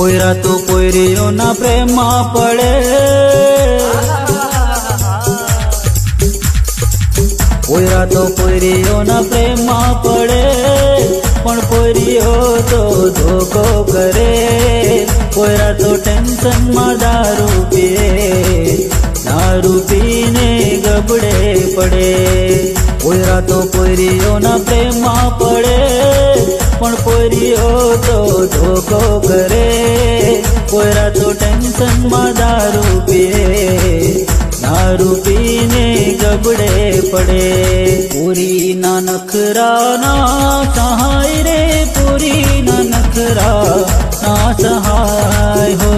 પોયરા તો પોયરીઓના પ્રેમમાં પડે, પોયરા તો પોયરીઓના પ્રેમમાં પડે, પણ પોયરીઓ તો ધોકો કરે. પોયરા તો ટેન્શનમાં દારૂ પીએ, દારૂ પીને ગબડે પડે. પોયરા તો પોયરીઓના પ્રેમમાં પડે, પણ પોયરીઓ તો ધોકો કરે. પોયરા તો ટેન્શનમાં દારૂ પીએ, દારૂ પીને ગબડે પડે. પૂરીના નખરા ના સહાય રે, પૂરીના નખરા ના સહાય હો.